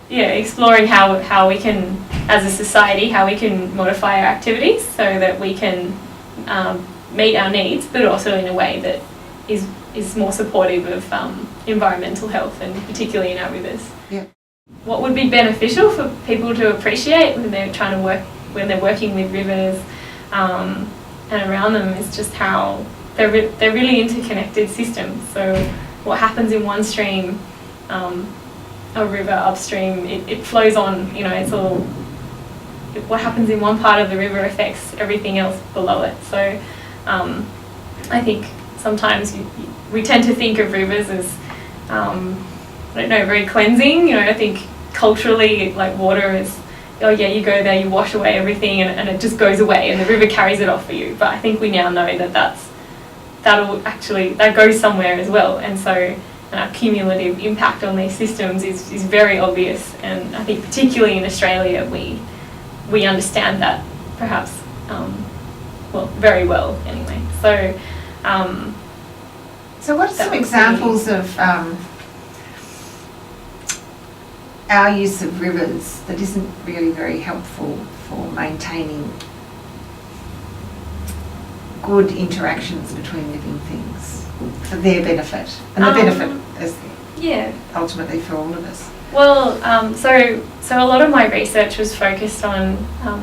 Yeah, exploring how we can, as a society, how we can modify our activities so that we can meet our needs, but also in a way that is more supportive of environmental health, and particularly in our rivers. Yeah. What would be beneficial for people to appreciate when they're trying to when they're working with rivers and around them is just how they're really interconnected systems. So what happens in one stream, a river upstream, it flows on. It's all, what happens in one part of the river affects everything else below it. So I think sometimes we tend to think of rivers as very cleansing. I think culturally, like, water is, oh yeah, you go there, you wash away everything, and it just goes away, and the river carries it off for you. But I think we now know that goes somewhere as well, and so our cumulative impact on these systems is very obvious. And I think particularly in Australia we understand that perhaps very well anyway. So what are some examples of our use of rivers that isn't really very helpful for maintaining good interactions between living things for their benefit, and the benefit is ultimately for all of us? Well, so a lot of my research was focused on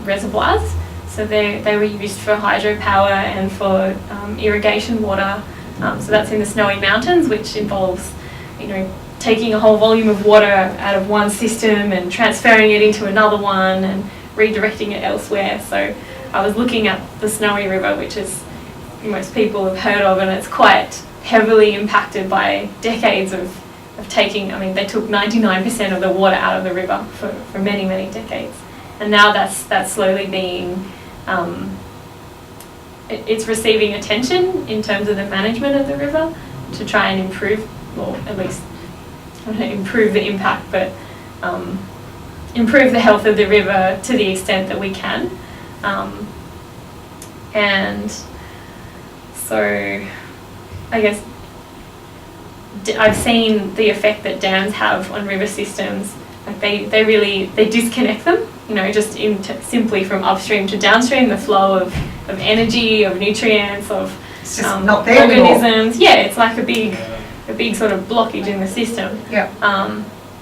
reservoirs. So they were used for hydropower and for irrigation water. So that's in the Snowy Mountains, which involves, taking a whole volume of water out of one system and transferring it into another one and redirecting it elsewhere. So I was looking at the Snowy River, which is most people have heard of, and it's quite heavily impacted by decades of taking. They took 99% of the water out of the river for many, many decades, and now that's slowly being it's receiving attention in terms of the management of the river to try and improve, or at least improve the impact, but improve the health of the river to the extent that we can. And so I guess I've seen the effect that dams have on river systems. Like they disconnect them, just simply from upstream to downstream, the flow of energy, of nutrients, of it's just not there organisms. Anymore. Yeah, it's like a big sort of blockage in the system. Yeah.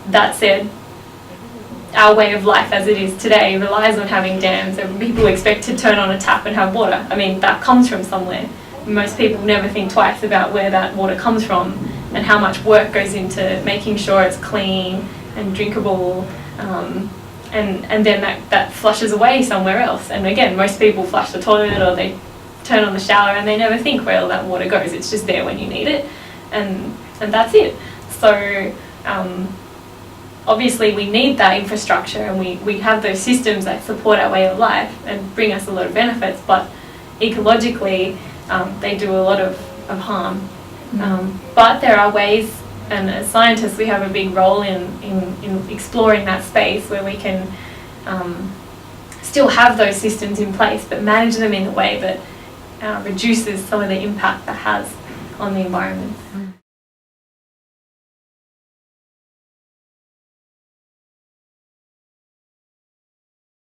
That said, our way of life as it is today relies on having dams, and people expect to turn on a tap and have water. That comes from somewhere. Most people never think twice about where that water comes from and how much work goes into making sure it's clean and drinkable, and then that flushes away somewhere else. And again, most people flush the toilet or they turn on the shower and they never think where all that water goes. It's just there when you need it, and that's it. So obviously we need that infrastructure, and we have those systems that support our way of life and bring us a lot of benefits, but ecologically they do a lot of harm. But there are ways, and as scientists we have a big role in exploring that space where we can still have those systems in place but manage them in a way that reduces some of the impact that has on the environment.